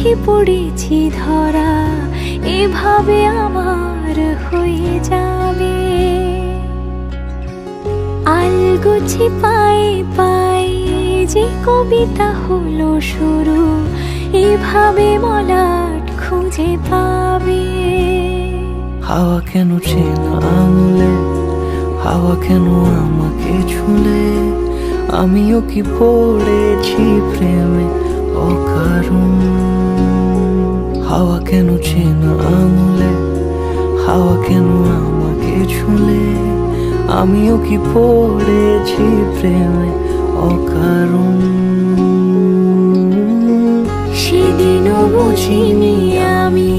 চোখে পড়েছি ধরা, এভাবে আমার হয়ে যাবে। আলগোছে পায়ে পায়ে যে কবিতা হলো শুরু, এভাবে মলাট খুঁজে পাবে। হাওয়া কেন চেনা আঙুলে, হাওয়া কেন আমাকে ছুলে, আমিও কি পড়েছি প্রেমে অকারণ। হাওয়া কেন চেনা আঙুলে, হাওয়া কেন আমাকে ছুলে, আমিও কি পড়েছি প্রেমে অকারণ। সেদিনও বুঝিনি আমি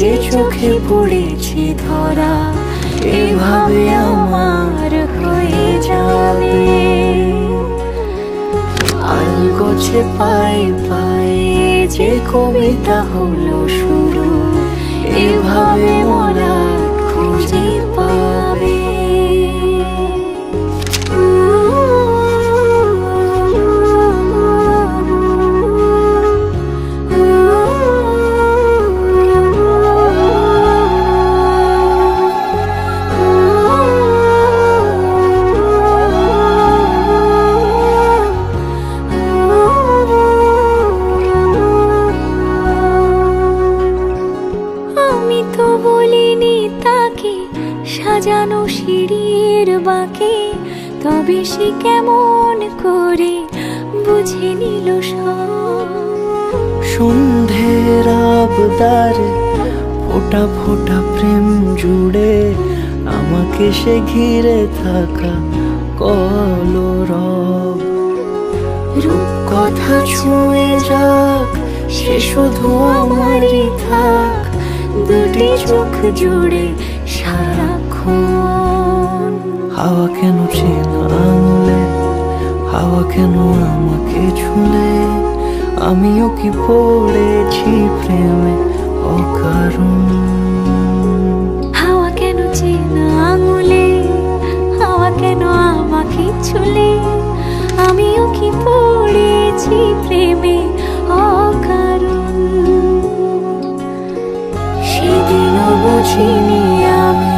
যে চোখে পড়েছি ধরা, এভাবে আমার হয়ে যাবে। আলগোছে পায়ে পায়ে যে কবিতা হলো শুরু, এভাবে মলাট খুঁজে পাবে। আমি তো বলিনি তাকে সাজানো সিঁড়ির বাঁকে, তবে সে কেমন করে বুঝে নিল সব। সন্ধ্যের আবদারে ফোটা ফোটা প্রেম জুড়ে, আমাকে সে ঘিরে থাকা কলরব। রূপকথা ছুঁয়ে যাক, সে শুধু আমারই থাক, দুটি চোখ জুড়ে সারাক্ষণ। হাওয়া কেন চেনা আঙুলে, হাওয়া কেন আমাকে ছুলে, আমিও কি পড়েছি প্রেমে অকারণ। হাওয়া কেন চেনা আঙুলে, হাওয়া কেন আমাকে ছুলে, আমিও কি পড়েছি প্রেমে অকারণ। সেদিনও বুঝিনি আমি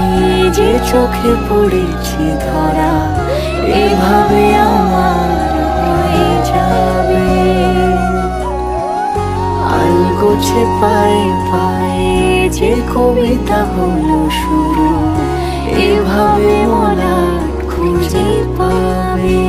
যে চোখে পড়েছি ধরা, এভাবে আমার হয়ে যাবে। আলগোছে পায়ে পায়ে যে কবিতা হলো শুরু, এভাবে মলাট খুঁজে পাবে।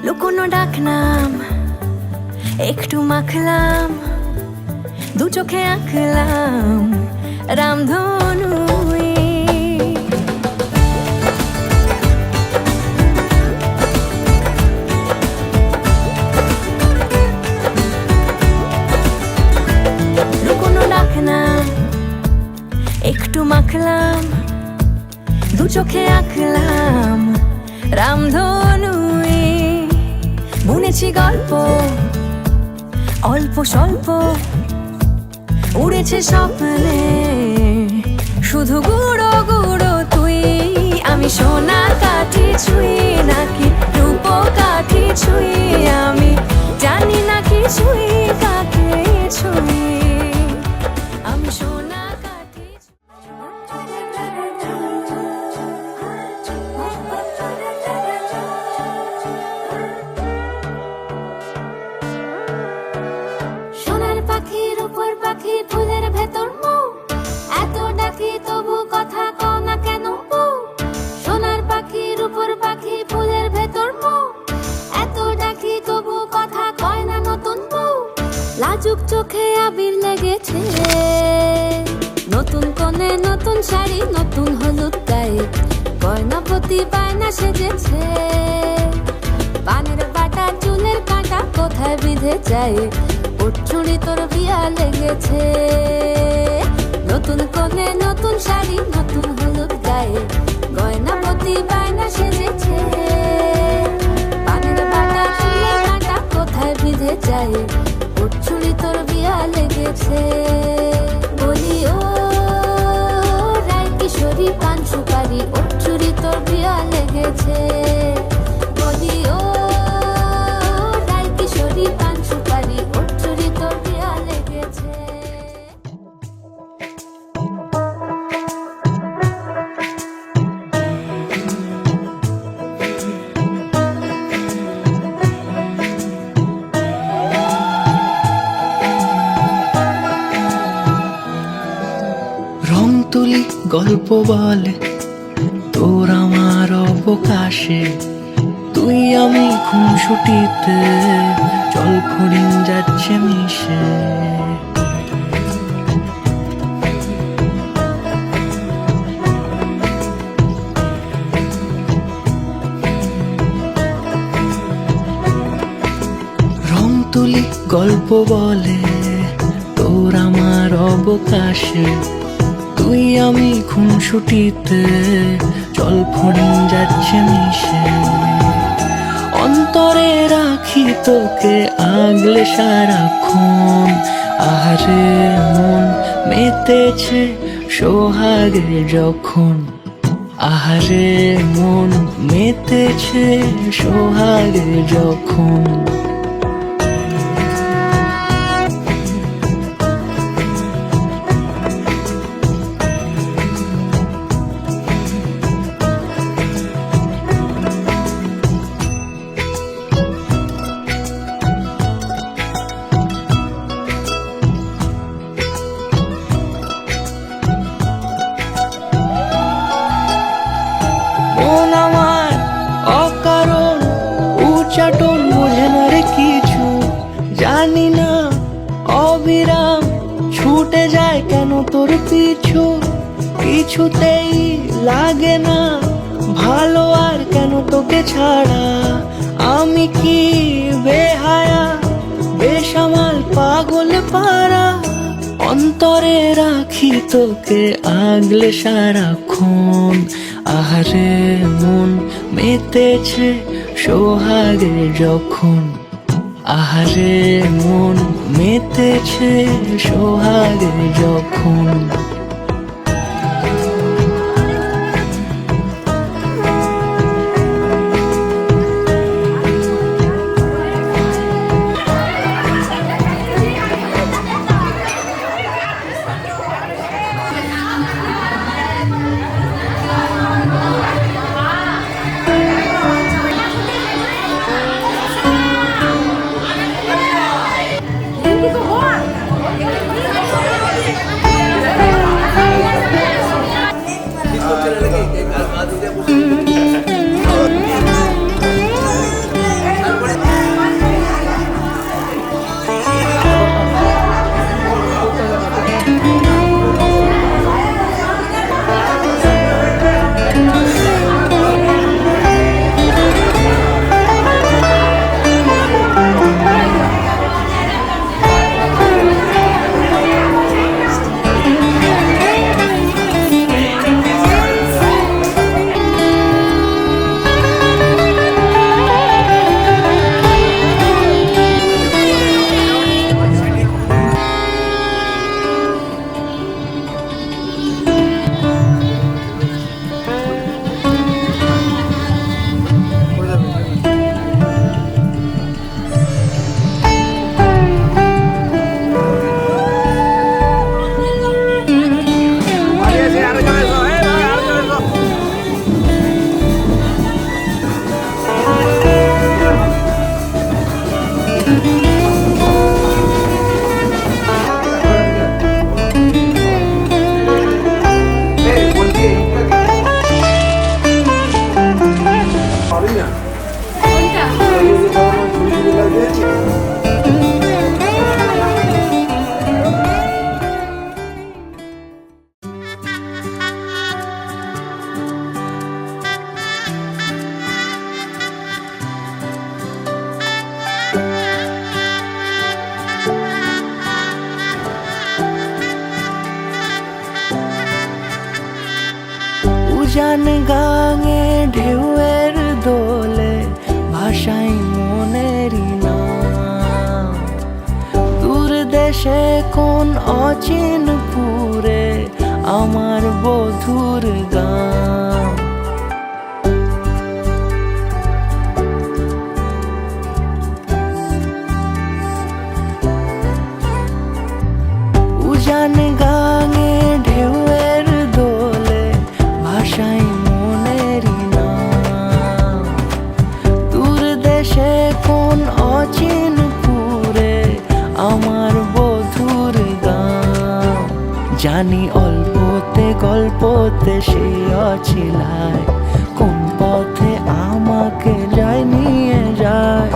লুকোনো ডাকনাম একটু মাখলাম, দু চোখে আঁকলাম রামধনু। লুকোনো ডাকনাম একটু মাখলাম, দু চোখে আঁকলাম রামধনু। বুনেছি গল্প অল্প স্বল্প উড়েছে স্বপ্নে, শুধু গুঁড়ো গুঁড়ো তুই। আমি সোনা কাঠি ছুঁই নাকি রূপ কাঠি ছুঁই, আমি জানি না কিছুই কাকে ছুঁই। আমি সোনা কাঠি সোনার পাখির উপর পাখি ফুলের ভেতর মুখ, এত ডাকি তবু কথা কও না কেন বউ? সোনার পাখির উপর পাখি ফুলের ভেতর মুখ, এত ডাকি তবু কথা কয় না নতুন বউ। লাজুক চোখে আবির লেগেছে, নতুন কোণে নতুন শাড়ি নতুন হলুদ গায়ে, গয়না প্রতি বায়না সেজেছে। পানের বাটা চুলের কাঁটা কোথায় বিঁধে যায়, ওর চুড়ি তোর বিয়া লেগেছে। নতুন কোণে নতুন শাড়ি নতুন হলুদ গায়ে, গয়না প্রতি বায়না সেজেছে। পানের বাটা চুলের কাঁটা কোথায় বিঁধে যায়, ওর চুড়ি তোর বিয়া লেগেছে। বলি ও রায় কিশোরী পান সুপারি, ওর চুড়ি তোর বিয়া লেগেছে। বলি ও রায় কিশোরী পান সুপারি, ওর চুড়ি তোর বিয়া লেগেছে। রং তুলি গল্প বলে তোর আমার অবকাশে, তুই আমি খুনসুটিতে জল ফড়িং যাচ্ছে মিশে। রং তুলি গল্প বলে তোর আমার অবকাশে, তুই আমি খুনসুটিতে জল ফড়িং যাচ্ছে মিশে। অন্তরে রাখি তোকে আগলে সারাক্ষণ, আহারে মন মেতেছে সোহাগে যখন, আহারে মন মেতেছে সোহাগে যখন। মন আমার অকারণ উচ্চাটন বোঝে না রে কিছু, জানি না অবিরাম ছুটে যায় কেন তোর পিছু। কিছুতেই লাগে না ভালো আর কেন তোকে ছাড়া, আমি কি বেহায়া বেসামাল পাগল পারা। অন্তরে রাখি তোকে আগলে সারাক্ষণ, আহারে মন মেতেছে সোহাগে যখন, আহারে মন মেতেছে সোহাগে যখন। উজান গাঙে ঢেউয়ের দোলে ভাষাই মনেরই নাম। দূর দেশে কোন অচিনপুরে আমার বধুর গান। উজান গাঙে ঢেউয়ের দোলে ভাষাই মনেরই নাম। দূর দেশে কোন অচিনপুরে আমার বধুর গান। জানি অল্পতে গল্পতে সে অছিলায় কোন পথে আমাকে যায় নিয়ে যায়।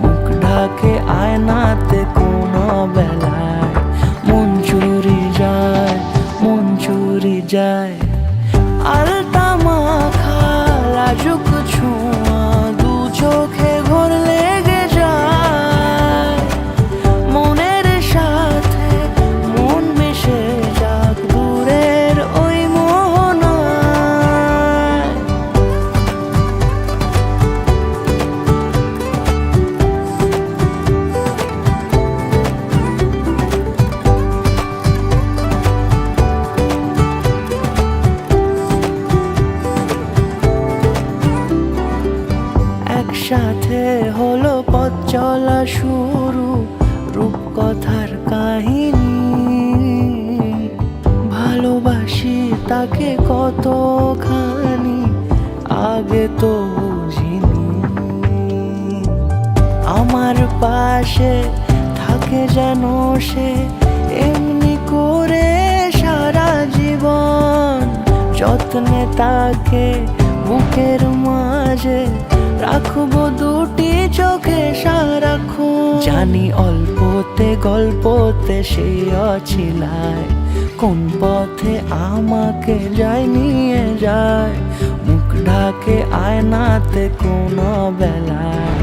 মুখ ঢাকে আয়নাতে কোন বেলায় মন চুরি যায়, মন চুরি যায়। আলতা মাখা লাজুক ছোঁয়া দু চোখে ঘোর লেগে যায়। মনের সাথে মন মিশে যাক দূরের ওই মোহনায়। একসাথে হলো পথ চলা শুরু, রূপকথার কাহিনী। ভালোবাসি তাকে কতখানি আগে তো বুঝিনি। আমার পাশে থাকে যেন সে এমনি করে সারা জীবন। যত্নে তাকে বুকের মাঝে রাখবো দুটি চোখে সারাক্ষণ। জানি অল্পতে গল্পতে সে অছিলায় কোন পথে আমাকে যায় নিয়ে যায়। মুখ ঢাকে আয়নাতে কোন বেলায়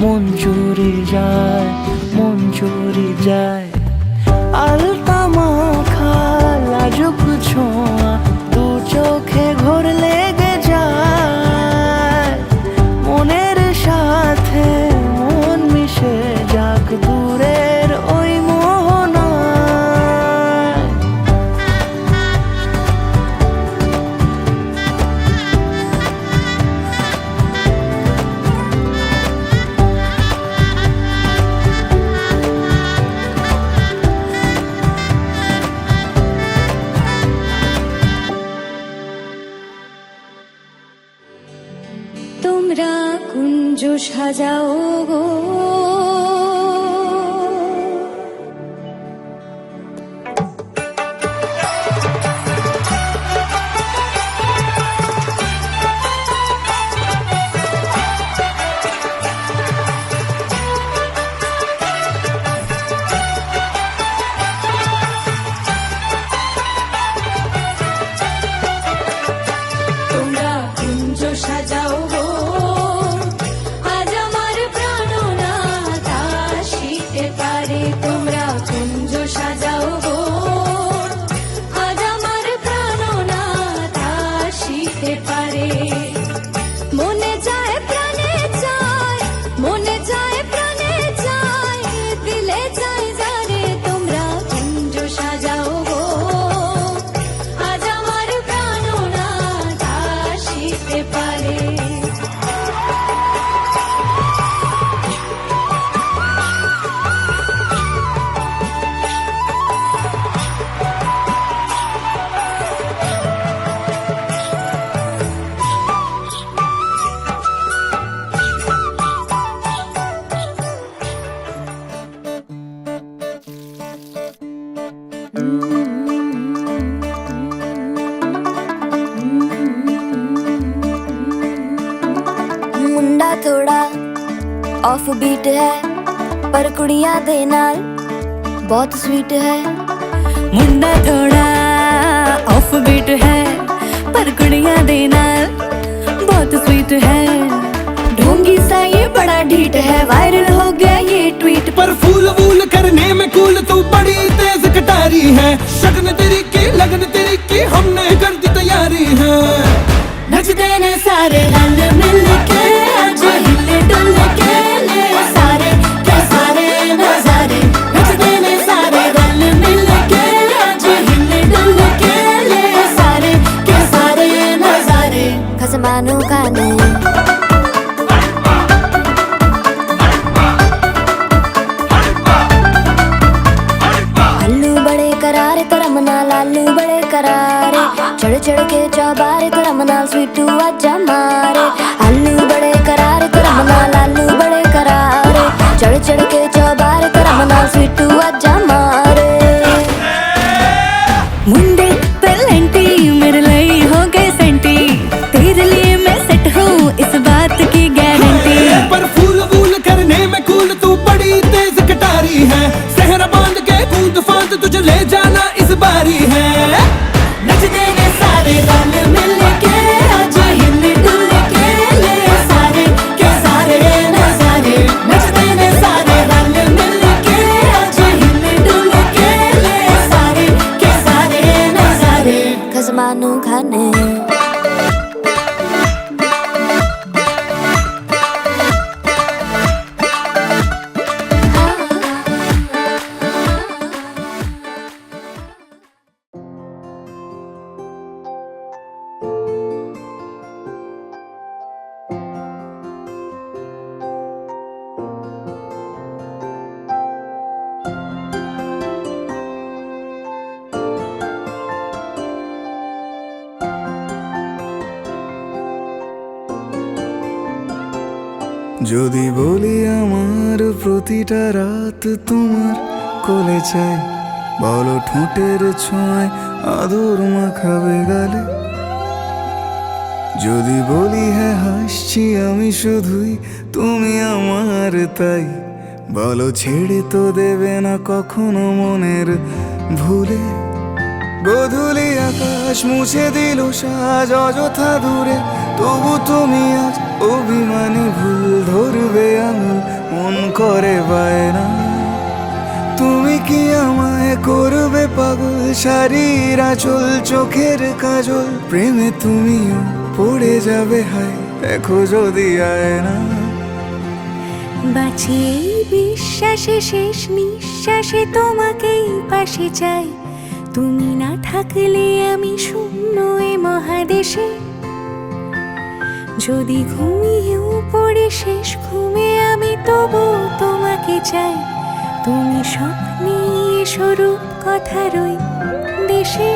মন চুরি যায়, মন চুরি যায়। আলতা মাখা লাজুক ছোঁয়া দু চোখে ঘোর লেগে যায়। মনের সাথে মন মিশে যাক দূরের ওই মোহনায়। তোমরা কুঞ্জ সাজাও গো, তোমরা কুঞ্জ সাজাও গো। আজ আমার প্রাণনাথ আসিতে পারে। তোমরা কুঞ্জ সাজাও গো, আজ আমার প্রাণনাথ আসিতে পারে। মনে যায় প্রাণে চায়, মনে যায় প্রাণে চায়, দিলে চায় যারে। তোমরা কুঞ্জ সাজাও গো, আজ আমার প্রাণনাথ আসিতে পারে। मुंडा थोड़ा ऑफ बीट है पर कुड़ियां दे नाल बहुत स्वीट है। मुंडा थोड़ा ऑफ बीट है पर कुड़ियां दे नाल बहुत स्वीट है। ढोंगी सा ये बड़ा ढीठ है, वायरल हो गया ये ट्वीट। पर फूल वूल करने में कूल तू बड़ी तेज कटारी है। शगन तेरी की लगन तेरी की हमने कर दी तैयारी है। सारे रल मिल के आज हिल डुल के ले सारे के सारे नजारे नचते ने सारे रल मिल के आज हिल डुल के ले सारे के सारे नजारे खसमानू खाने आलू बड़े करारे करम नाल आलू बड़े करारे चढ़ चढ़ के चौबारे करम नाल स्वीटू आजा मारे आलू बड़े करारे करम नाल आलू बड़े करारे चढ़ चढ़ के चौबारे करम नाल स्वीटू आजा मारे मुंडे पेलेंटी मेरे लिए हो गए सेंटी तेरे लिए मैं सेट हूँ इस बात की गारंटी पर फूल वूल करने में कूल तू बड़ी तेज कटारी है सहरा बांध के कूद फांद तुझे ले जाना इस बारी है नचते ने सारे रल मिल के आज हिल डुल के ले सारे के सारे नजारे नचते ने सारे रल मिल के आज हिल डुल के ले सारे के सारे नजारे खसमानू खाने যদি বলি আমার প্রতিটা রাত তোমার কোলে চাই বলো ঠোঁটের ছোঁয়ায় আদর মাখাবে গালে যদি বলি হ্যাঁ হাসছি আমি শুধুই তুমি আমার তাই বলো ছেড়ে তো দেবে না কখনো মনের ভুলে গোধূলি আকাশ মুছে দিল সাজ অযথা দূরে তবু তুমি আজ অভিমানী ভুল ধরবে আঙুল মন করে বায়না তুমি কি আমায় করবে পাগল শাড়ির আঁচল চোখের কাজল প্রেমে তুমিও পড়ে যাবে হায় দেখো যদি আয়না বাঁচি এই বিশ্বাসে শেষ নিঃশ্বাসে তোমাকেই পাশে চাই তুমি না থাকলে আমি শূন্য এ মহাদেশে যদি ঘুমিয়েও পড়ে শেষ ঘুমে আমি তবু তোমাকে চাই তুমি স্বপ্নে স্বরূপ কথার ওই দেশে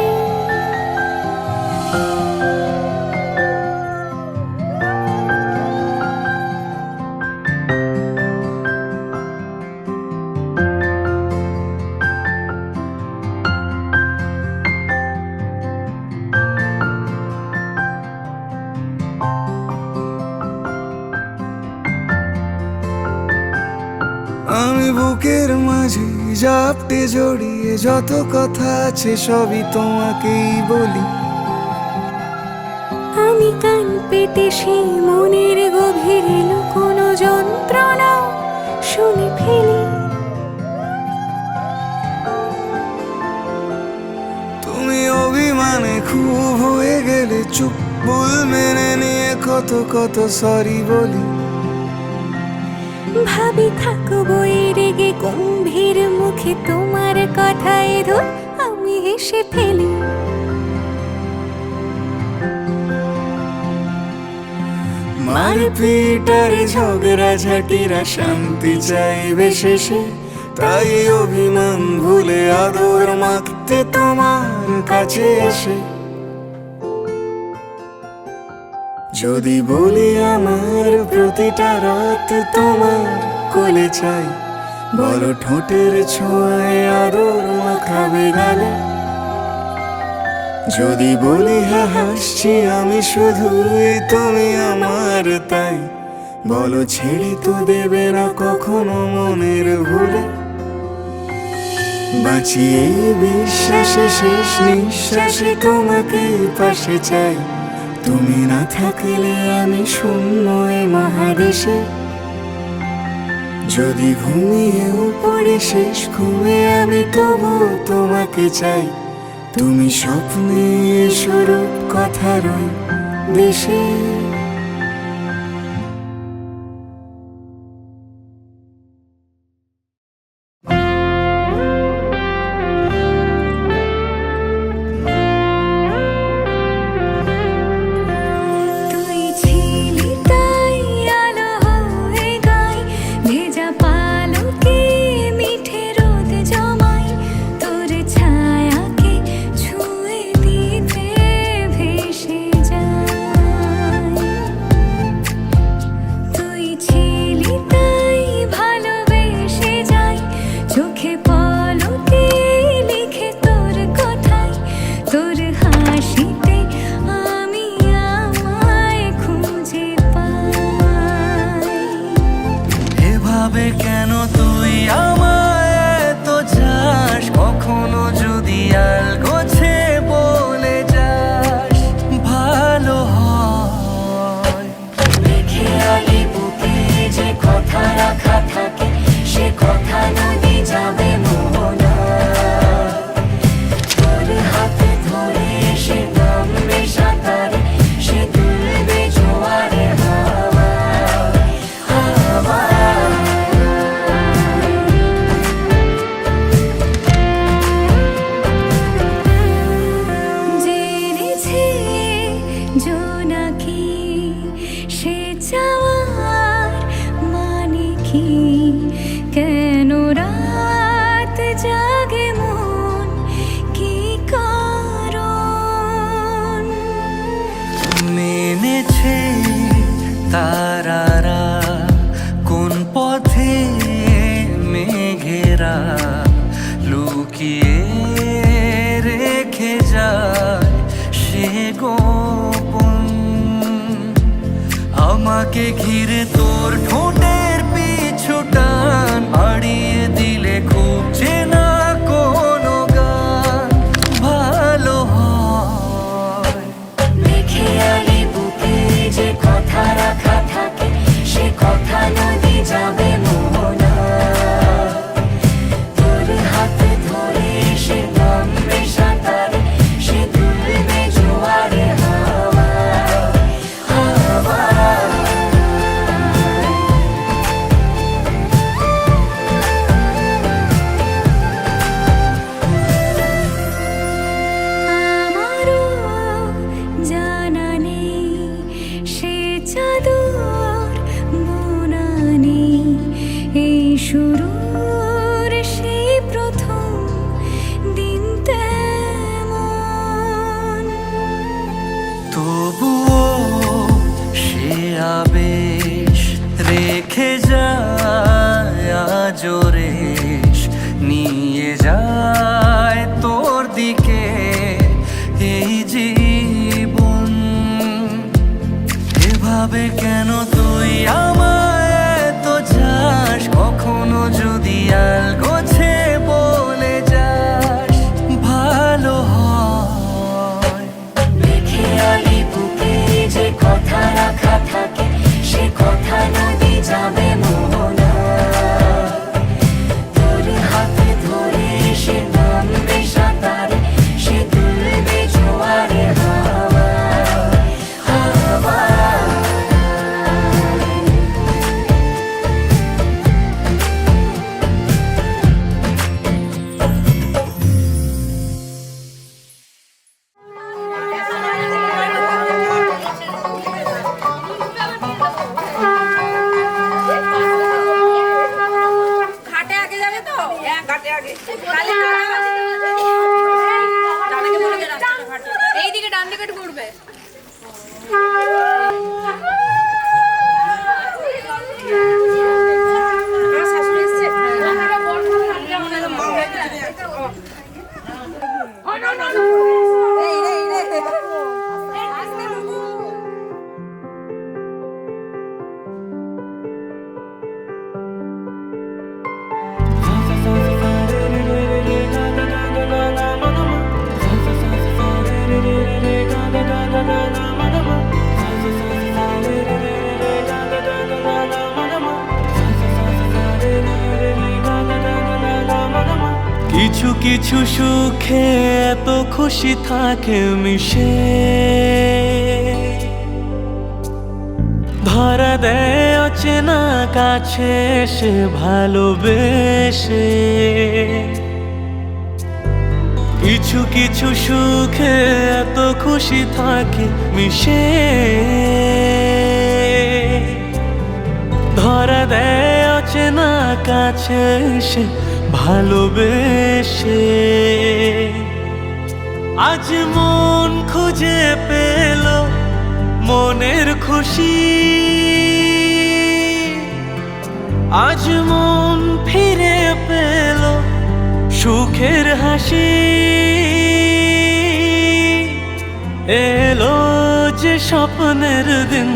আমি বুকের মাঝে জাপটে জড়িয়ে যত কথা আছে সবই তোমাকেই বলি আমি কান পেতে সেই মনের গভীরে লুকোনো যন্ত্রণা শুনে ফেলি তুমি অভিমানে খুব হয়ে গেলে চুপ ভুল মেনে নিয়ে কত কত সরি বলি ভাবি থাকবো এই রেগে গম্ভীর মুখে তোমার কথায় ধর আমি হেসে ফেলি মারপিট আর ঝগড়া ঝাঁটিরা শান্তি চাইবে শেষে তাই অভিমান ভুলে আদর মাখতে তোমার কাছে এসে যদি বলি আমার প্রতিটা রাত তোমার কোলে চাই বলো ঠোঁটের ছোঁয়ায় আদর মাখাবে গালে যদি বলি হ্যাঁ হাসছি আমি শুধুই তুমি আমার তাই বলো ছেড়ে তো দেবে না কখনো মনের ভুলে বাঁচিয়ে বিশ্বাসে শেষ নিঃশ্বাসে তোমাকে পাশে চাই তুমি না থাকলে আমি শূন্য এ মহাদেশে যদি ঘুমিয়েও পড়ে শেষ ঘুমে আমি তবু তোমাকে চাই তুমি স্বপ্নে স্বরূপ কথার ওই দেশে যায় সে গোপন। আমাকে ঘিরে তোর ঠোঁটের পিছু টান, হারিয়ে দিলে খুব চেনা কোনো গান ভালো হয়। মেখে আলি বুকে যে কথা রাখা থাকে, সে কথা নদী যাবে মোহনা। তোর হাত ধরে সে নামবে সাঁতারে, সে তুলবে জোয়ারে হাওয়া হাওয়া। আমারও জানা নেই সে চাদর বোনা নেই, এই শুরুর সেই প্রথম দিন তেমন। তবুও সে আবেশ রেখে যায় আজও রেশ, নিয়ে যায় তোর দিকে এই জীবন। এভাবে কেন তুই আমায় এত চাস, কখনো যদি আলগোছে বলে যাস ভালো হয়। মেখে আলি বুকে যে কথা রাখা থাকে, সে কথা নদী যাবে মোহনা। তোর হাত ধরে সে নামবে সাঁতারে, সে তুলবে জোয়ারে হাওয়া হাওয়া। ঘাটে আগে যাবে তো? হ্যাঁ, ঘাটে আগে। তাহলে ডানাকে বলে দে রাস্তাটা ঘাটে। এইদিকে ডান দিকে ঘুরবে। আমার শাশুড়ি এসছে। এই রে। আসতে বাবু। কিছু কিছু সুখে এত খুশি থাকে মিশে, ধরা দেয় অচেনা কাছে সে ভালোবেসে। কিছু কিছু সুখে এত খুশি থাকে মিশে, ধরা দেয় অচেনা কাছে সে ভালোবেসে। আজ মন খুঁজে পেল মনের খুশি, আজ মন ফিরে পেল সুখের হাসি। এলো যে স্বপ্নের দিন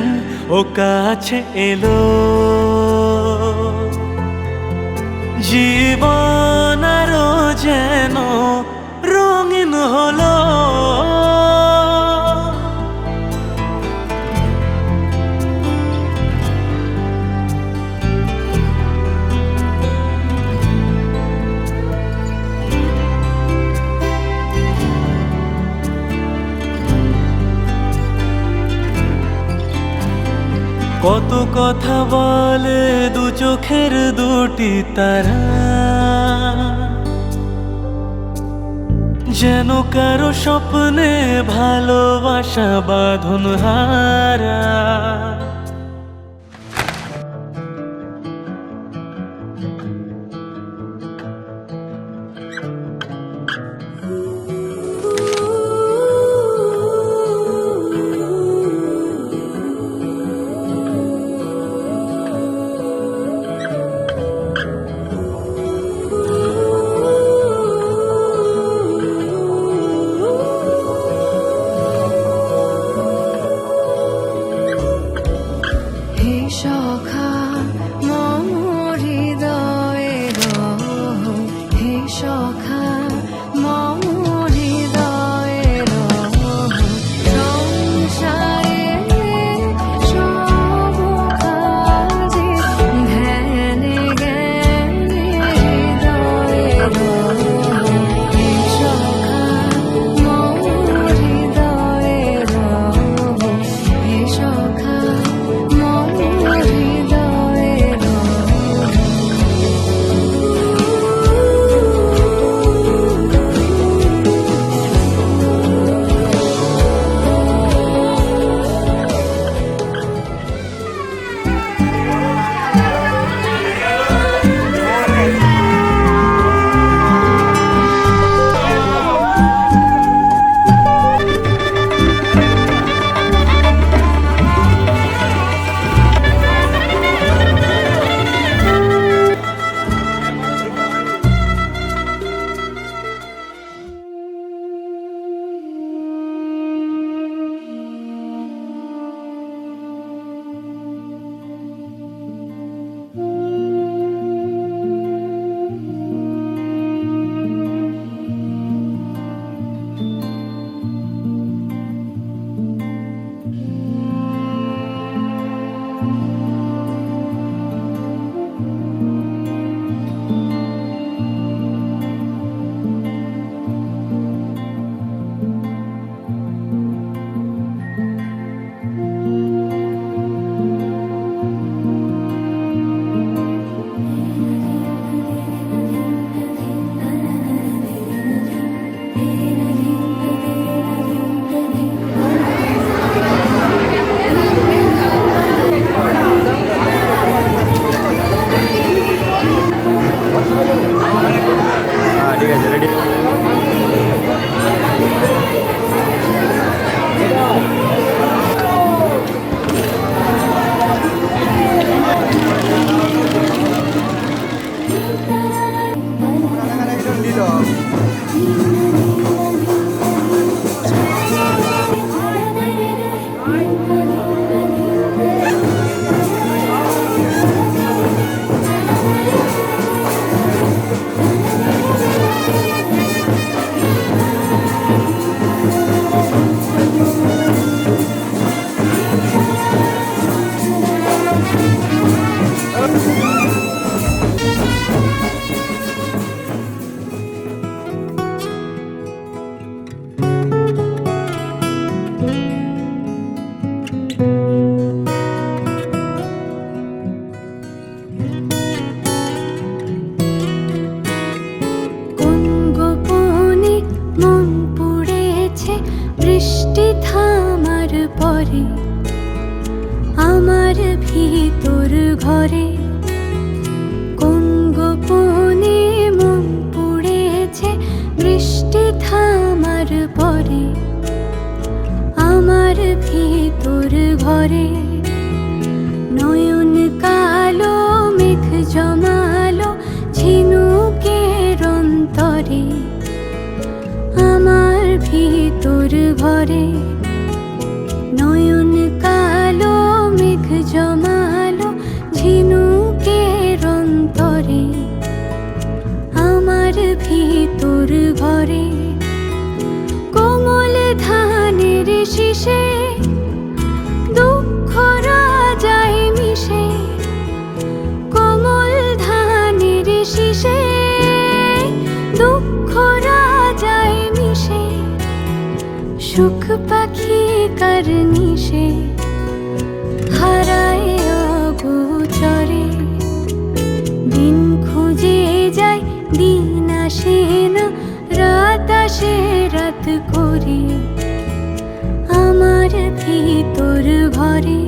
ও কাছে এলো, জীবন আরো যেন রঙিন হলো। কত কথা বলে দু চোখের দুটি তারা, যেন কারো স্বপ্নে ভালোবাসা বাঁধন হারা। করে আমার ভিতর ঘরে কোন গোপনে মন পুড়েছে বৃষ্টি থামার পরে আমার ভিতর ঘরে নয়ন কালো মেঘ জমালো ঝিনুকের অন্তরে আমার ভিতর ঘরে নয়ন কালো মেঘ জমালো ঝিনুকের অন্তরে আমার ভিতর ঘরে কোমল ধানের শীষে দুঃখ রাজায় মিশে কোমল ধানের শীষে দুঃখ রাজায় মিশে সুখ পাখি কারনিশে হারায় অগোচরে দিন খুঁজে যায় দিন আসে না রাত আসে রাত করে আমার ভিতর ঘরে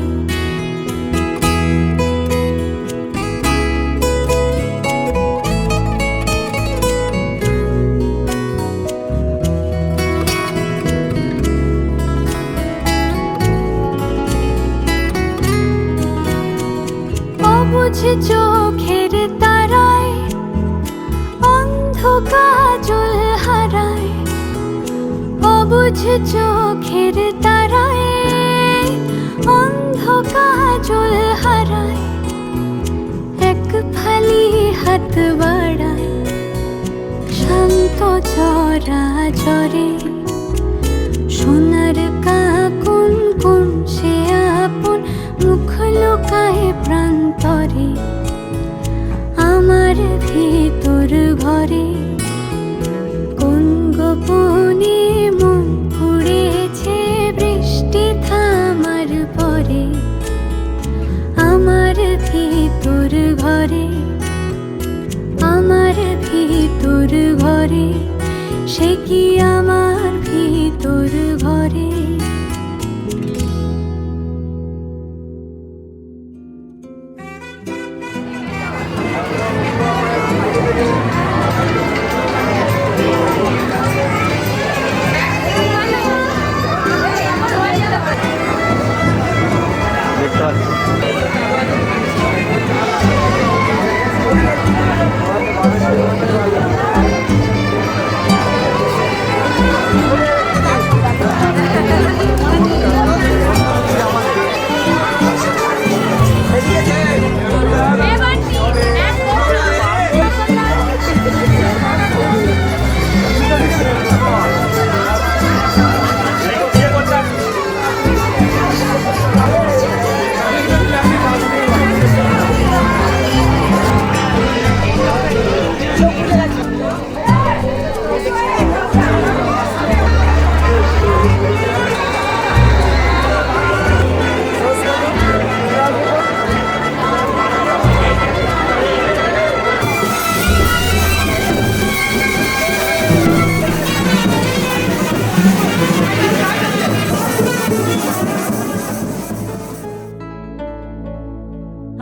অবুঝ চোখের তারায় অন্ধ কাজল হারায় অবুঝ চোখের তারায় অন্ধ কাজল হারায় এক ফালি হাত বাড়ায় শান্ত চরা চরে সোনার কাকুন কোন সে আপন মুখ লুকায় প্রান্তরে আমার ভিতর ঘরে কোন গোপনে মন পুড়েছে বৃষ্টি থামার পরে আমার ভিতর ঘরে আমার ভিতর ঘরে সে কি আমার ভিতর ঘরে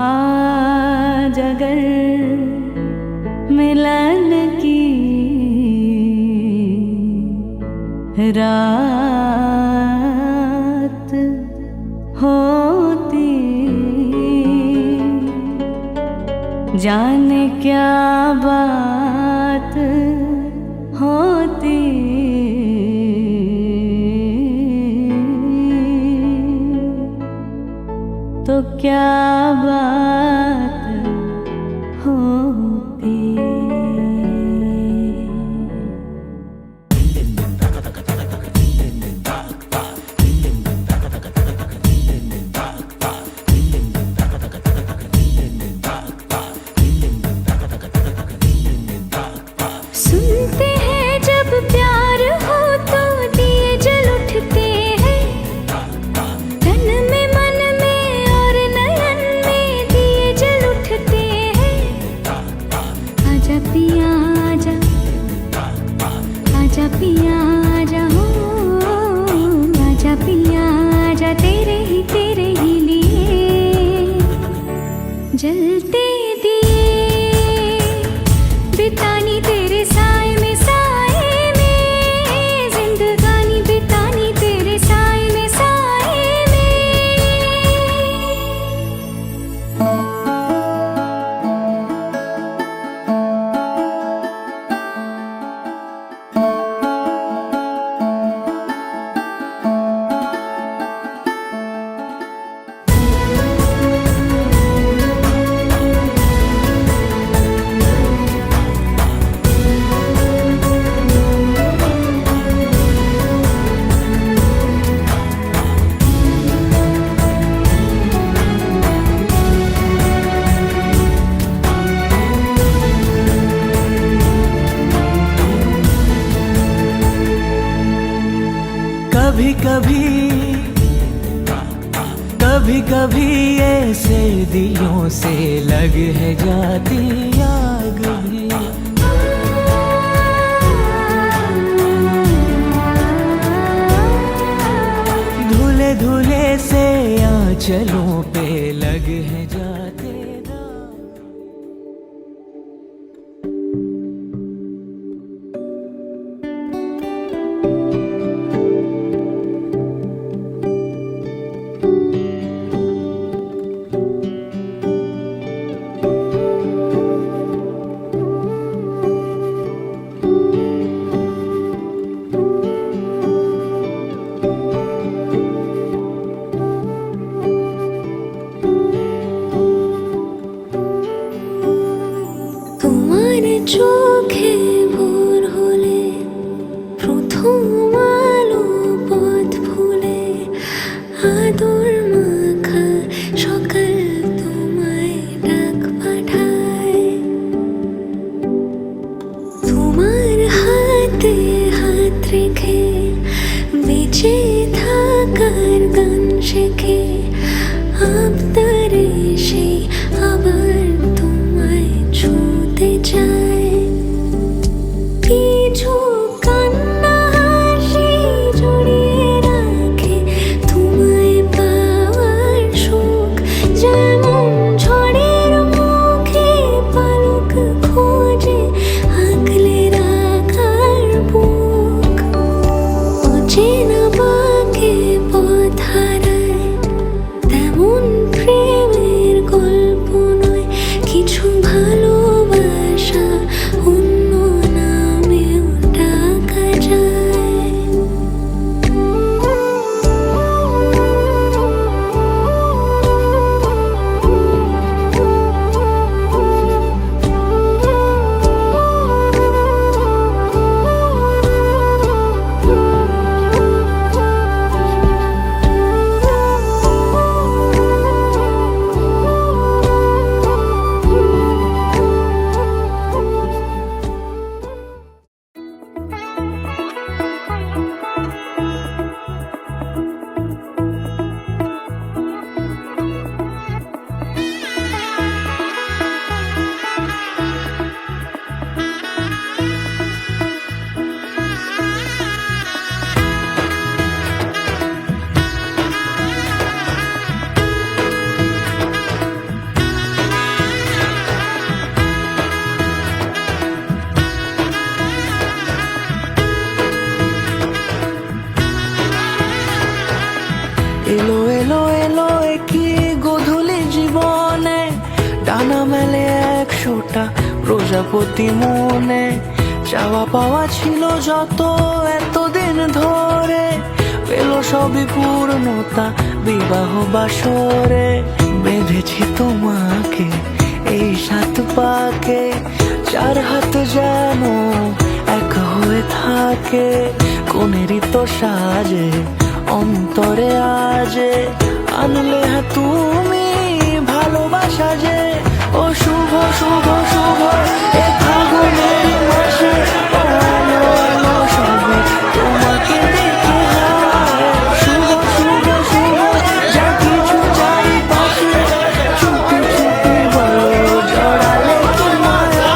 आज अगर मिलन की रात होती जाने क्या बात होती तो क्या बात होती कभी कभी कभी कभी ऐसे दिलों से लग है जाती आग भी। धुले धुले से आंचलों पे लग है जाते दाग। তোমার চোখে ভোর হলে প্রথম আলো পথ ভুলে আদর মাখা সকাল তোমায় ডাক পাঠায়। তোমার হাতে হাত রেখে বেঁচে থাকার গান শেখে আবদারে সে আবার তোমায় ছুঁতে চায়। কিছু কান্না হাসি জড়িয়ে রাখে তোমায় পাওয়ার সুখ, যেমন ঝড়ের মুখে পালক খোঁজে আগলে রাখার বুক। অচেনা বাঁকে পথ হারায় তেমন প্রেমের গল্প নয়, কিছু ভালোবাসা অন্য নামেও ডাকা যায়। এলো এলো এলো একই গোধূলি জীবনে, ডানা মেলে 100টা প্রজাপতি মনে। চাওয়া পাওয়া ছিল যত এতদিন ধরে, পেল সবই পূর্ণতা বিবাহ বাসরে। বেঁধেছি তোমাকে এই 7 পাকে, 4 হাত যেন এক হয়ে থাকে। কোনেরই তো সাজে অন্তরে আজে আনলে হ্যাঁ তুমি ভালোবাসা যে। ও শুভ শুভ শুভ এ ফাগুনের মাসে, ও আলো আলো সবে তোমাকে দেখে হায়। শুভ শুভ শুভ যা কিছু চারিপাশে, চুপি চুপি বলো জড়ালে কি মায়া।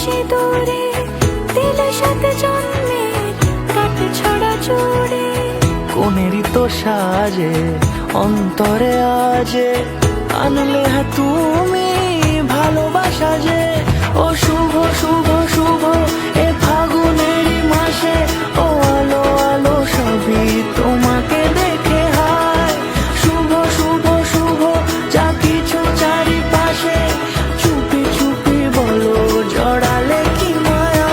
সিঁদুরে দিলের সাথে জন্মে কাট ছড়া জুড়ে কোনেরই তো সাজে অন্তরে আজে আনলে হ্যাঁ তুমি ভালোবাসা যে ও শুভ শুভ শুভ এ ফাগুনেরই মাসে ও আলো আলো সবই তোমাকে দেখে হায় শুভ শুভ শুভ যা কিছু চারিপাশে চুপি চুপি বলো জড়ালে কি মায়া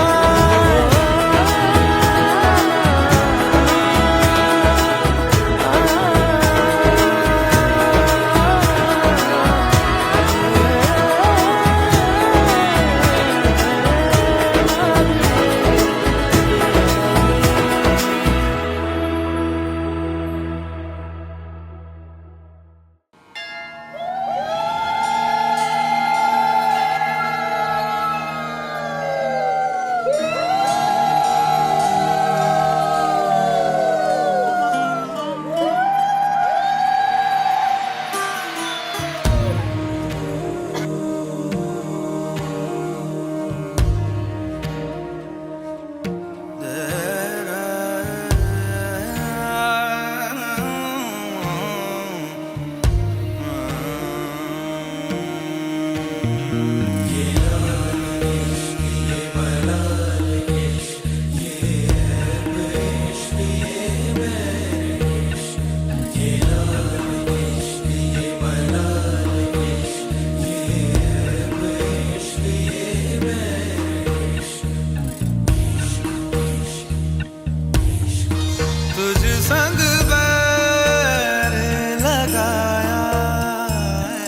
तुझ संग बैर लगाया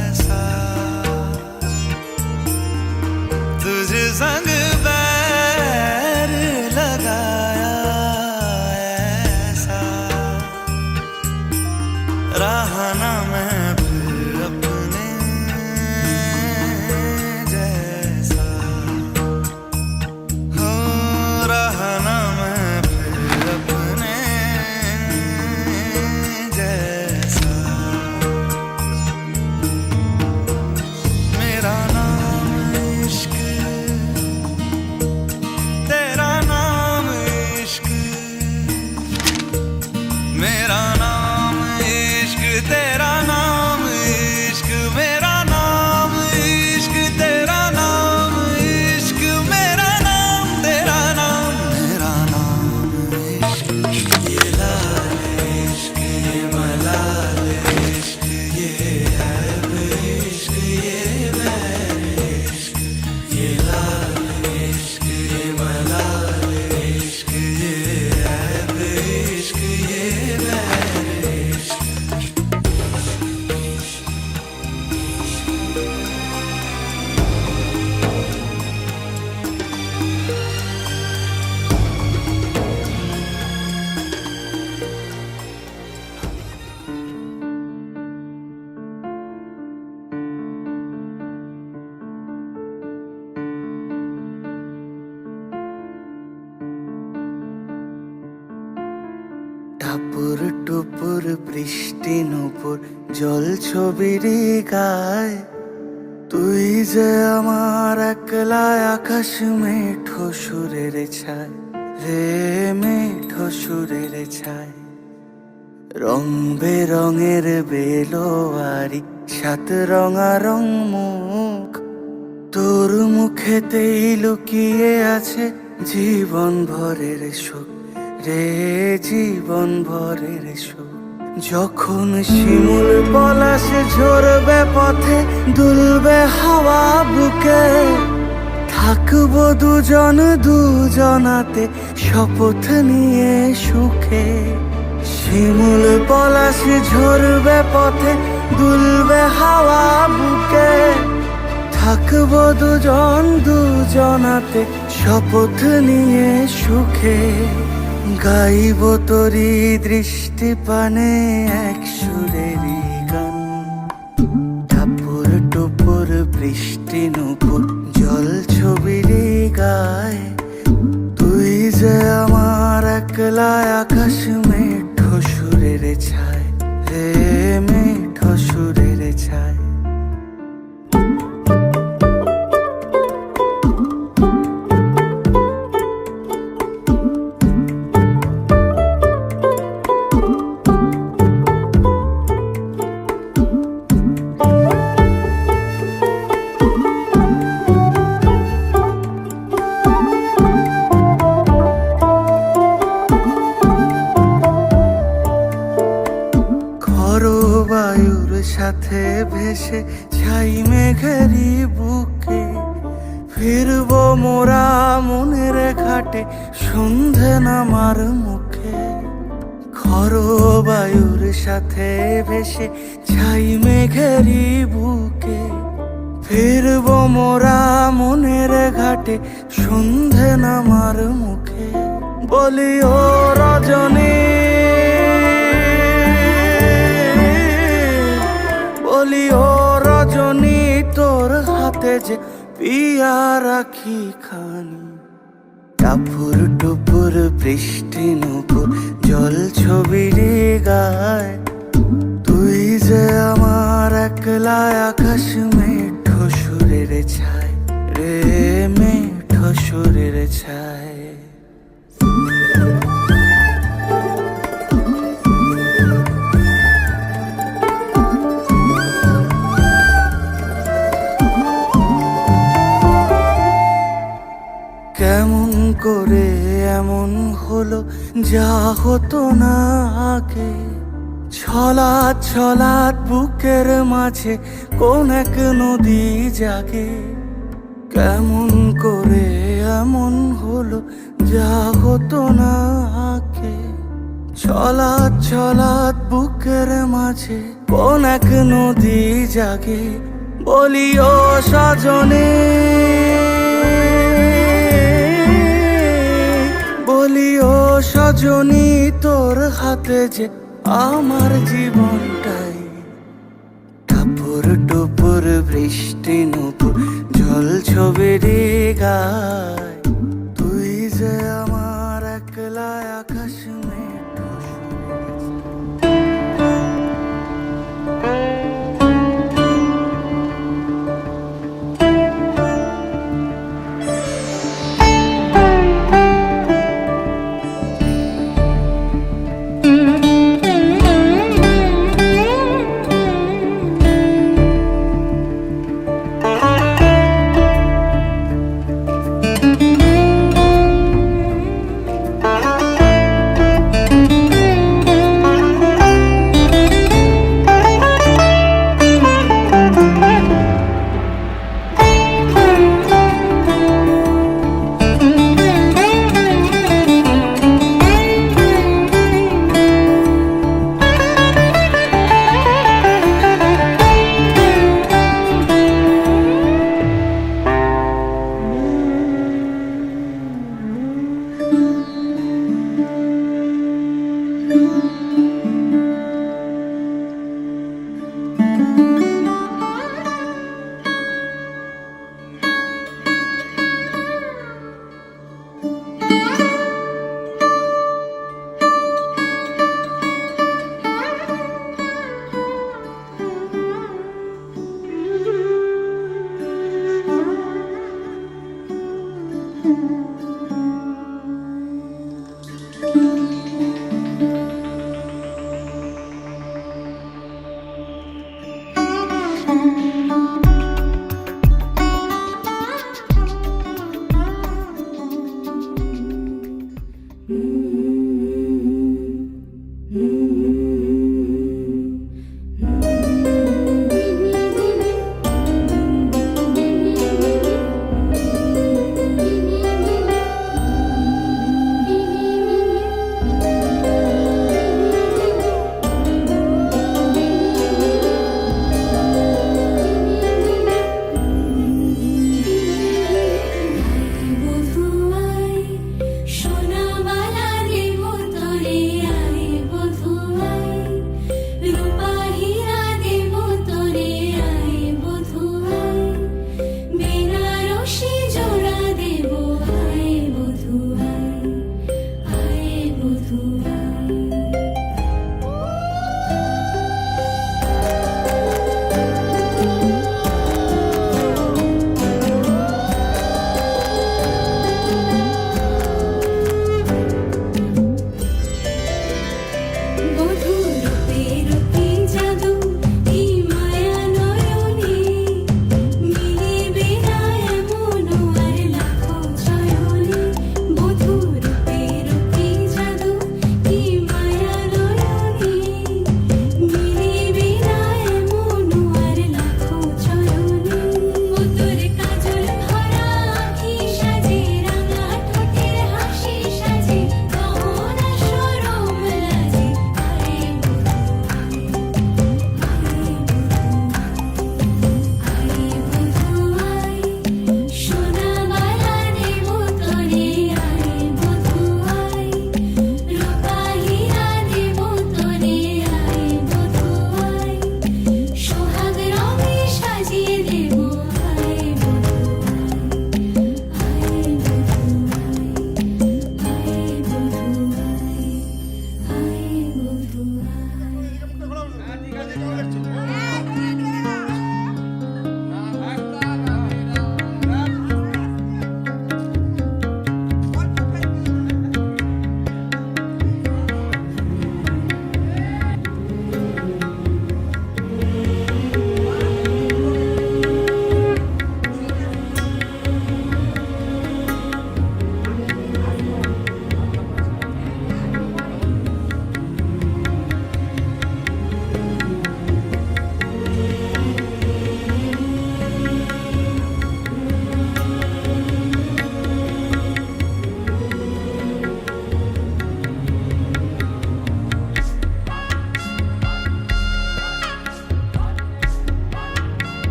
ऐसा तुझ संग बैर लगाया ऐसा रहा ना मैं फिर अपने जैसा हो रहा ना मैं फिर अपने जैसा मेरा नाम इश्क तेरा नाम इश्क मेरा नाम इश्क तेरा नाम इश्क मेरा नाम इश्क तेरा नाम इश्क मेरा नाम तेरा नाम मेरा नाम इश्क ये लाल इश्क ये मलाल इश्क ये ऐब इश्क ये बैर इश्क ये लाल इश्क ये मलाल इश्क ये ऐब इश्क ये बैर इश्क টাপুর টুপুর বৃষ্টি নুপুর জল ছবির গায় তুই যে আমার একলা আকাশ মেঠো সুরের ছায় রে মেঠো সুরের ছায় রং বেরঙের বেলোয়ারি সাত রঙা রং মুখ তোর মুখেতেই লুকিয়ে আছে জীবন ভরের সুখ রে জীবন ভরের সুখ যখন শিমুল পলাশে ঝরবে পথে দুলবে হাওয়া বুকে থাকবো দুজন দুজনাতে শপথ নিয়ে সুখে শিমুল পলাশে ঝরবে পথে দুলবে হাওয়া বুকে থাকবো দুজন দুজনাতে শপথ নিয়ে সুখে গাইব তোরি দৃষ্টি পানে এক সুরেরই গান টাপুর টুপুর বৃষ্টি নুপুর জল ছবির গায় তুই যে আমার একলা আকাশ মেঠো সুরের ছায় রে মেঠো সুরের ছায় সাথে ভেসে ছাই মেঘেরই বুকে ফিরবো মোরা মনের ঘাটে সন্ধে নামার মুখে খরো বায়ুর সাথে ভেসে ছাই মেঘেরই বুকে ফিরবো মোরা মনের ঘাটে সন্ধে নামার মুখে বলি ও রজনী বলি ও রজনী তোর হাতে যে পিয়া রাখি খানি টাপুর টুপুর বৃষ্টি নুপুর জল ছবির গায় তুই যে আমার একলা আকাশ মেঠো সুরের ছায় রে মেঠো সুরের ছায় কেমন করে এমন হলো যা হতো না আগে ছলাৎ ছলাৎ বুকের মাঝে কোন এক নদী জাগে কেমন করে এমন হলো যা হতো না আগে ছলাৎ ছলাৎ বুকের মাঝে কোন এক নদী জাগে বলি ও সজনে বলি ও সজনী তোর হাতে যে আমার জীবনটাই টাপুর টুপুর বৃষ্টি নুপুর জল ছবির গায় তুই যে আমার একলা আকাশ মেঠো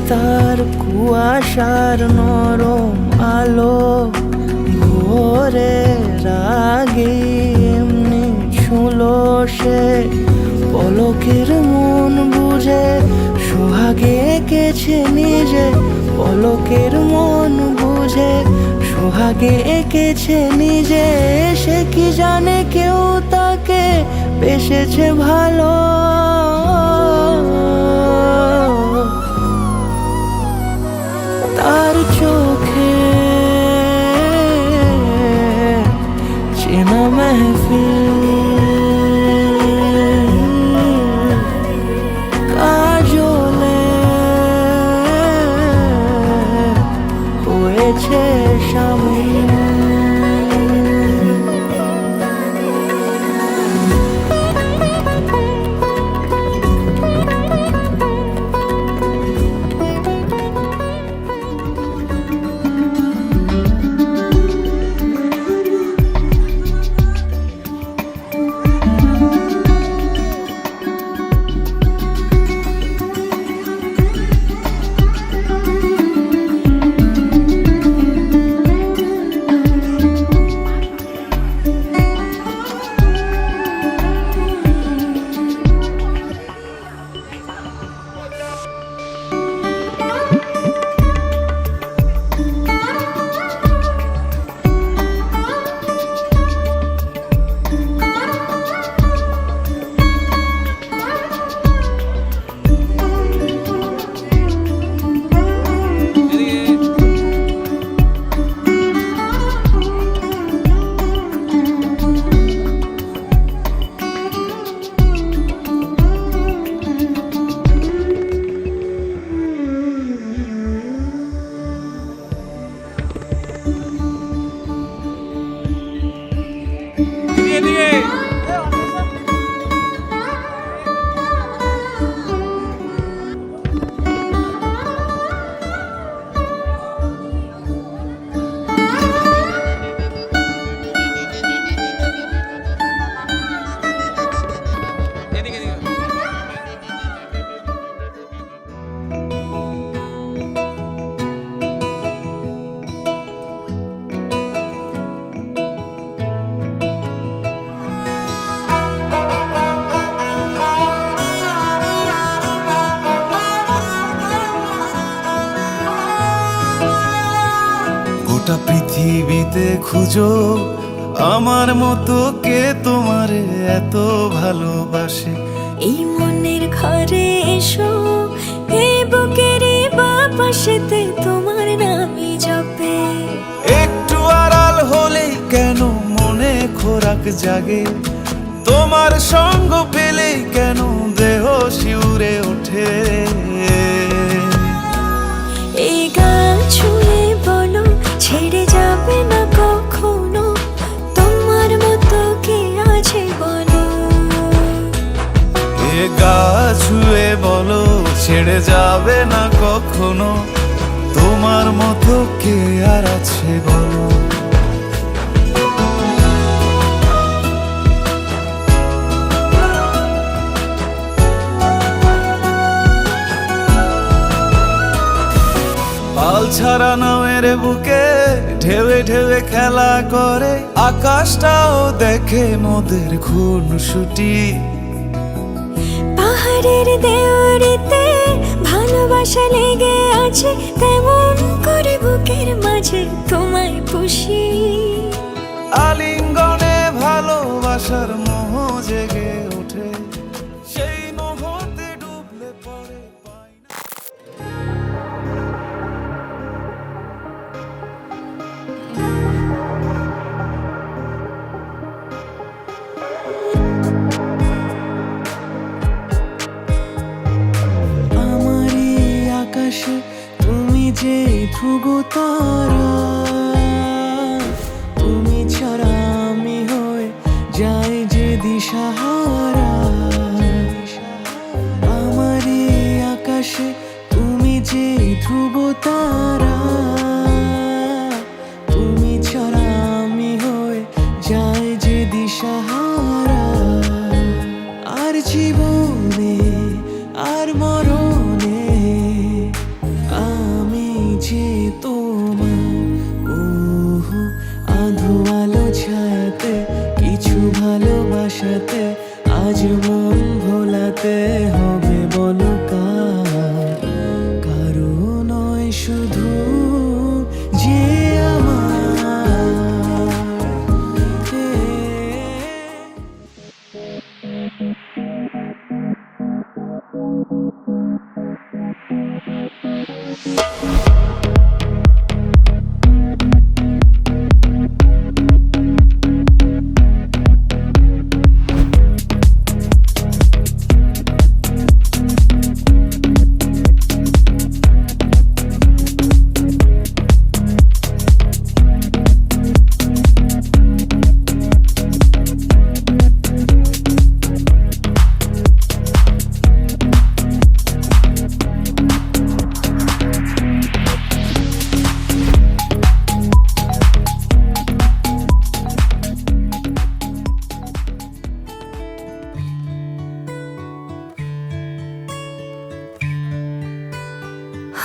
তার কুয়াশার নরম আলো ভোরের আগে এমনি ছুলো সে পলকের মন বুঝে সোহাগে এঁকেছে নিজে পলকের মন বুঝে সোহাগে এঁকেছে নিজে সে কি জানে কেউ তাকে বেসেছে ভালো তার চোখে চেনা মেহফিল কাজলে হয়েছে শামিল গোটা পৃথিবীতে খুঁজো আমার মতো কে তোমারে এত ভালোবাসে এই মনের ঘরে এসো এই বুকের বাপাশেতে তোমার নামই জপে একটু আড়াল হলেই কেন মনে খোরাক জাগে তোমার সঙ্গ পেলেই কেন দেহ শিউরে ওঠে এই গান ছুঁয়ে বলো ছেড়ে যাবে না কখনো তোমার মতো কে আছে বলো এ গা ছুঁয়ে বলো ছেড়ে যাবে না কখনো তোমার মতো কে আর আছে বলো পাল ছাড়া নামের বুকে ঢেউে ঢেউে খেলা করে আকাশটাও দেখে মোদের খুনসুটি পাহাড়ের দেওয়ারিতে ভালোবাসা লেগে আছে তেমন করে বুকের মাঝে তোমায় পুষি আলিঙ্গনে ভালোবাসার মোহ জেগে ওঠে সেই মোহতে ডুবলে পড়ে পাই না। আমারই আকাশে তুমি যে ধ্রুব তারা তুমি ছাড়া আমি হয়ে যাই যে দিশাহারা আমারই আকাশে তুমি যে ধ্রুব তারা তুমি ছাড়া আমি হয়ে যাই যে দিশাহারা আর জীবনে আর মরণে মন ভোলাতে হবে বলো কারো নয় শুধু যে আমার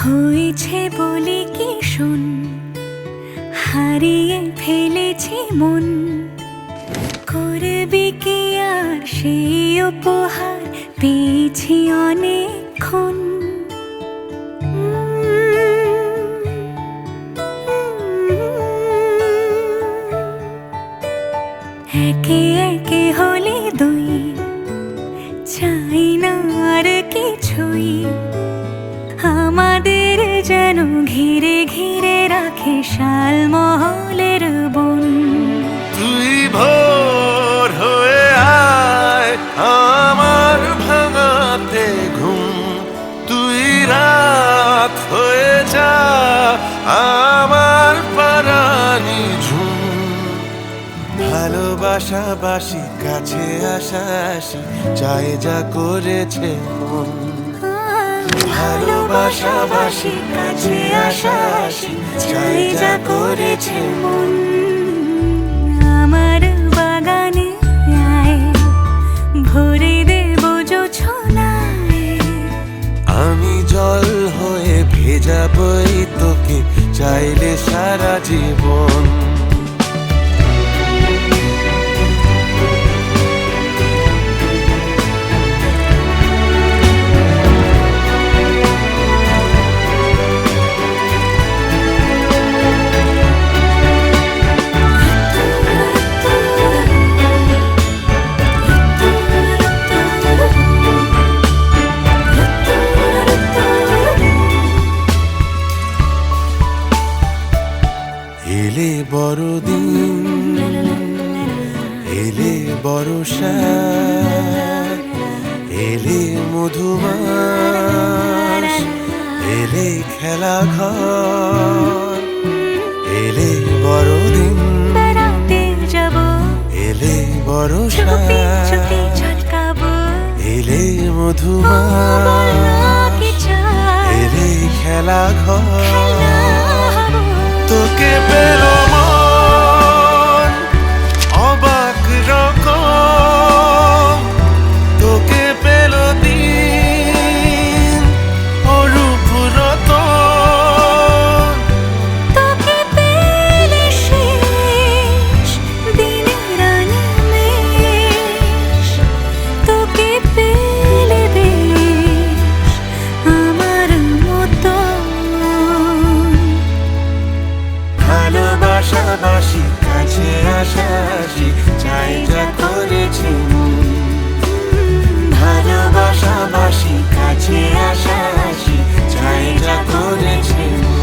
হয়েছে বলে কি শোন, হারিয়ে ফেলেছি মন, করবি কি আর সেই উপহার পেয়েছি অনেকক্ষণ। একে একে হলে দুই, চাই না আর কিছুই, আমাদের যেন ঘিরে ঘিরে রাখে শালমহলের বন। তুই ভোর হয়ে আয় আমার ভাঙাতে ঘুম, তুই রাত হয়ে যা আমার পারানি ঝুম। ভালোবাসাবাসি কাছে আসাসি চাই যা করেছে মন, ভালোবাসাবাসি কাছে আসাসি চাই যা করেছে মন। আমার বাগানে আয়, ভরে দেব জোছনায়, আমি জল হয়ে ভেজাবই তোকে চাইলে সারা জীবন। এলে বড়দিন, এলে বর্ষা, এলে মধুমাস, এলে খেলা ঘর, এলে বড়দিন, বেড়াতে যাব, এলে বর্ষা, চুপি চুপি ঝলকাবো, এলে বল মধুমাস, না কি চাই, এলে খেলা ঘর। খেলা হবো। তোকে পেল মন অবাক রকম, তোকে পেল দিন অরূপ রতন, তোকে পেলে শেষ দিনের আনিমেষ, তোকে পেলে বেশ আমার মতন। ভালোবাসাবাসি কাছে আসাসি চাই যা করেছি মন, ভালোবাসাবাসি কাছে আসাসি চাই যা করেছি মন।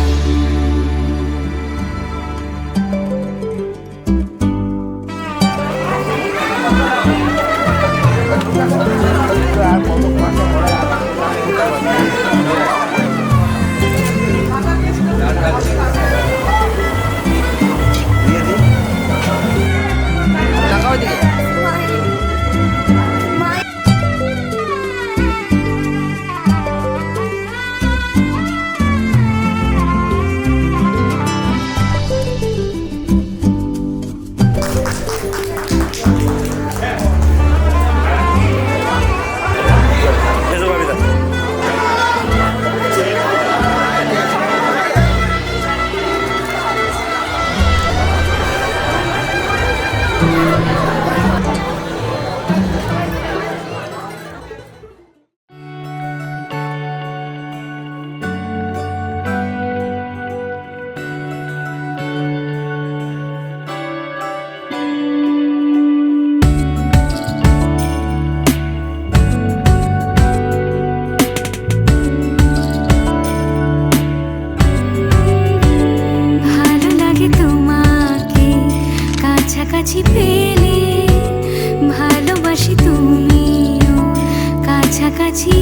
কাছাকাছি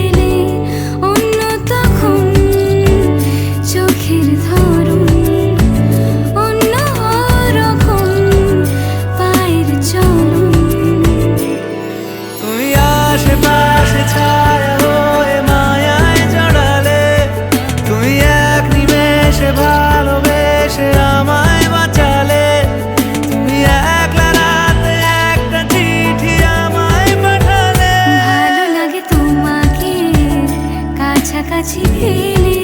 এলে অন্য তখন চোখের ধরন অন্য রকম পায়ের চলন। তুমি আশেপাশে ছায়া হয়ে মায়ায় জড়ালে, তুমি এক নিমেষে ভালোবেসে আমায় বাঁচালে, তুমি একলা রাতে একটা চিঠি আমায় পাঠালে। ভালো লাগে তোমাকে কাছাকাছি পেলে,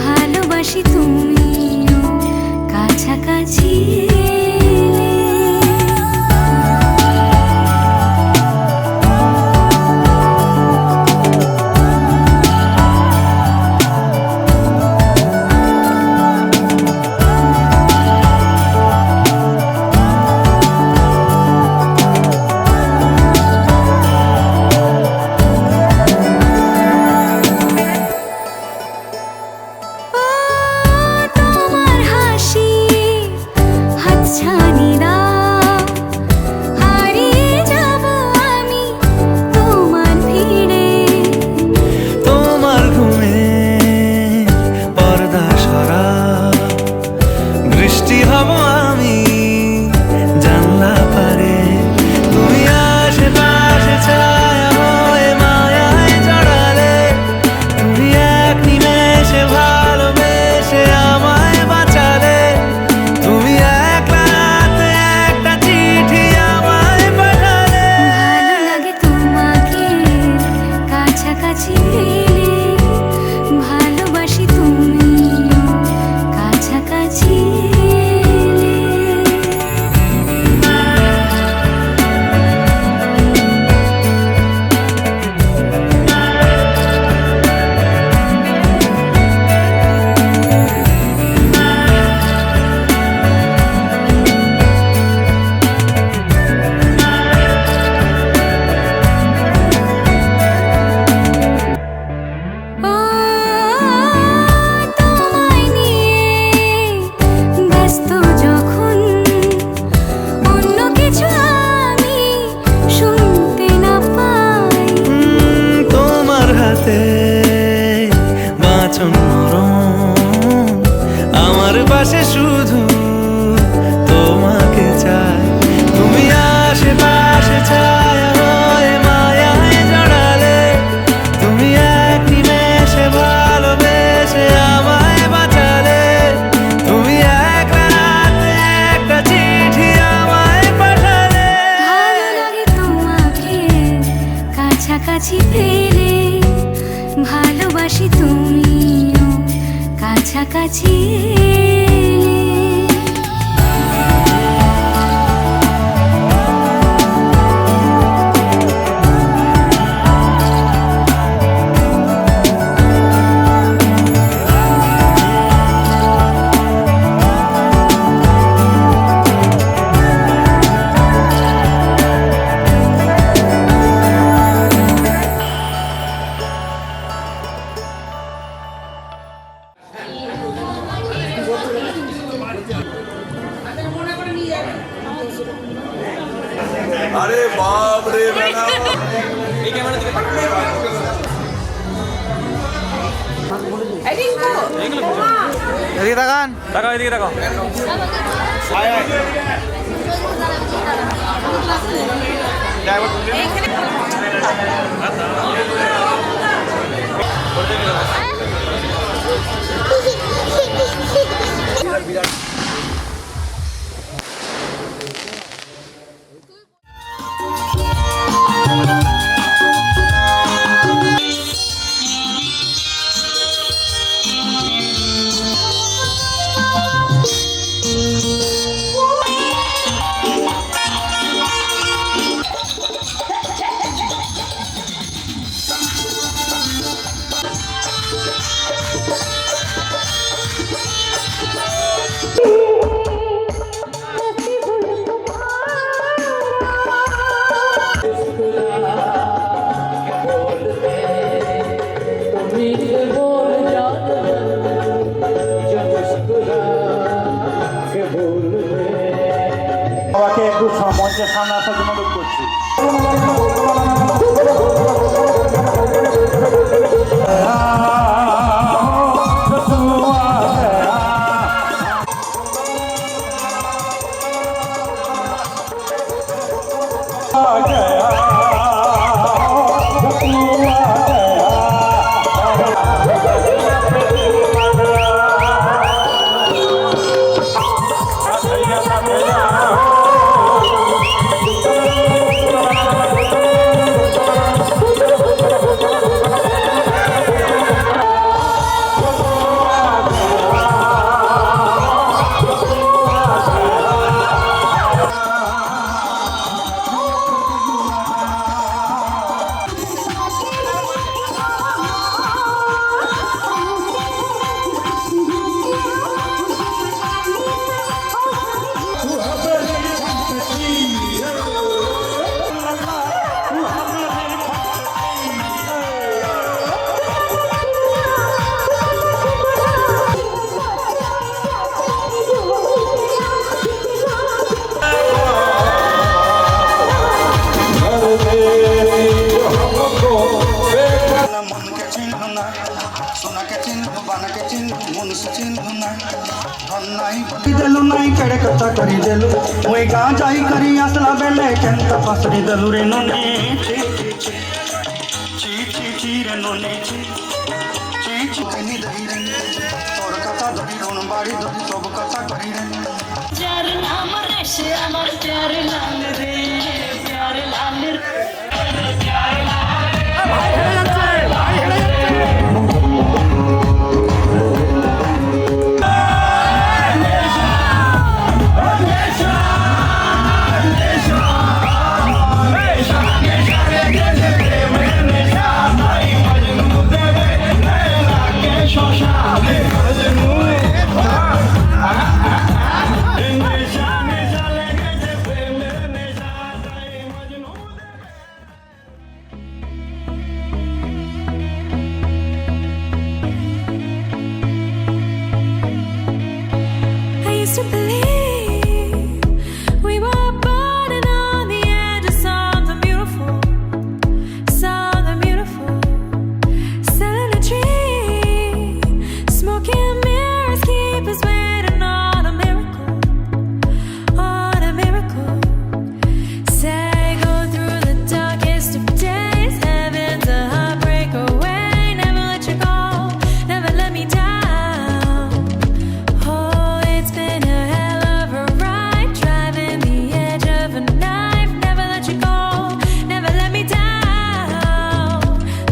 ভালোবাসি তুমিও কাছাকাছি এলে। তোমার হাসি হাতছানিরা হারিয়ে যাব আমি তোমার ভিড়ে। তোমার ঘুমে পর্দা সরা, বৃষ্টি হব আমি জানলা পারে। তুমি আশেপাশে ছায়া হয়ে মায়ায় জড়ালে, তুমি এক নিমেষে ভালোবেসে আমায় বাঁচালে, তুমি একলা রাতে একটা চিঠি আমায় পাঠালে। ভালো লাগে তোমাকে কাছাকাছি পেলে, ভালোবাসি তুমিও কাছাকাছি এলে। ও তোমায় নিয়ে ব্যস্ত যখন অন্য কিছু আমি শুনতে না পাই। তোমার হাতে বাঁচন নরম, আমার পাশে শুধু তোমাকে চাই। তুমি আশেপাশে ছায়া হয়ে মায়ায় জড়ালে, তুমি এক নিমেষে ভালোবেসে আমায় বাঁচালে, তুমি একলা রাতে একটা চিঠি আমায় পাঠালে। ভালো লাগে তোমাকে কাছাকাছি পেলে, ভালোবাসি তুমিও কাছাকাছি এলে। আরে বাপ রে বেলা এদিকে তাকান, তাকাও এদিকে তাকাও। देलु नहीं कड़े कच्चा करी देलु मुई गाँ जाई करी असला बेले केंत पसरी देलु रे नोने ची ची ची ची ची रे नोने ची ची ची कनी दही रे तोर कथा दही रोन बाड़ी दही सब कथा करी रे যার নাম রেশে আমার প্যার লাল রে প্যার লাল রে I used to believe we were burning on the edge of something beautiful, something beautiful. Selling a dream, smoking mirrors keep us waiting on a miracle, on a miracle. Say go through the darkest of days, heaven's a heartbreak away. Never let you go, never let me down. Oh, it's been a hell of a ride, driving the edge of a knife. Never let you go, never let me down.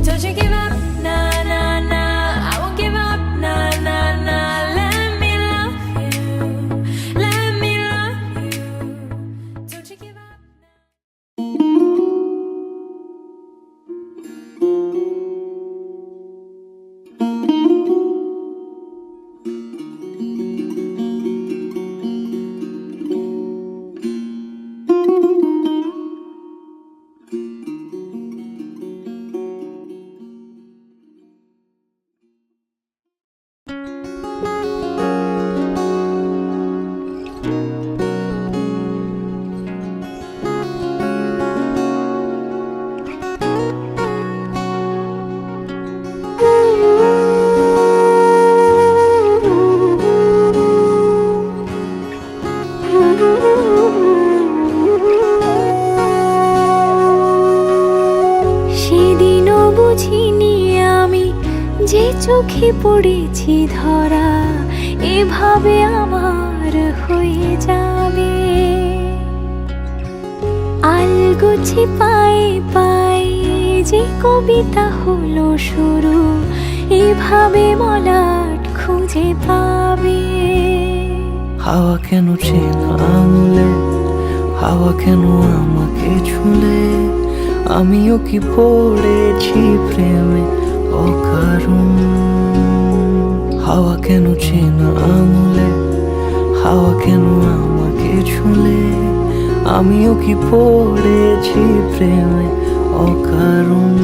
Don't you give up, nah, nah, nah. I won't give up, nah, nah, nah. Let me love you, let me love you. Don't you give up. সেদিনও বুঝিনি আমি যে চোখে পড়েছি ধরা এভাবে আমার হয়ে যাবে। আলগোছে পায়ে পায়ে যে কবিতা হলো শুরু এভাবে মলাট খুঁজে পাবে। হাওয়া কেন চেনা আঙুলে, হাওয়া কেন আমাকে ছুলে, আমিও কি পড়েছি প্রেমে অকারণ। হাওয়া কেন চেনা আঙুলে, হাওয়া কেন আমাকে ছুলে, আমিও কি পড়েছি প্রেমে অকারণ।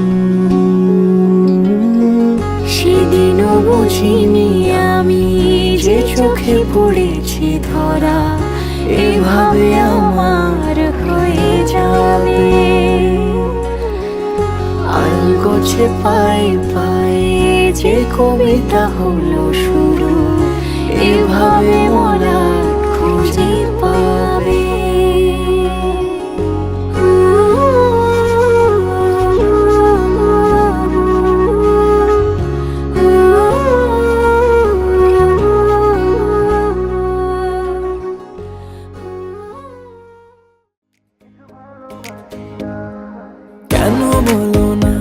সেদিনও বুঝিনি আমি যে চোখে পড়েছি ধরা এভাবে আমার হয়ে যাবে। আলগোছে পায়ে পায়ে যে কবিতা হলো শুরু এভাবে মরা খুঁজে পাবে। কেন বলো না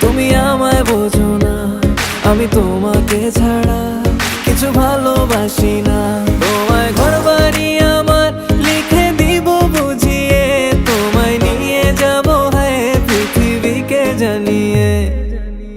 তুমি আমায় বোঝো না, আমি তোমাকে ছাড়া কিছু ভালোবাসি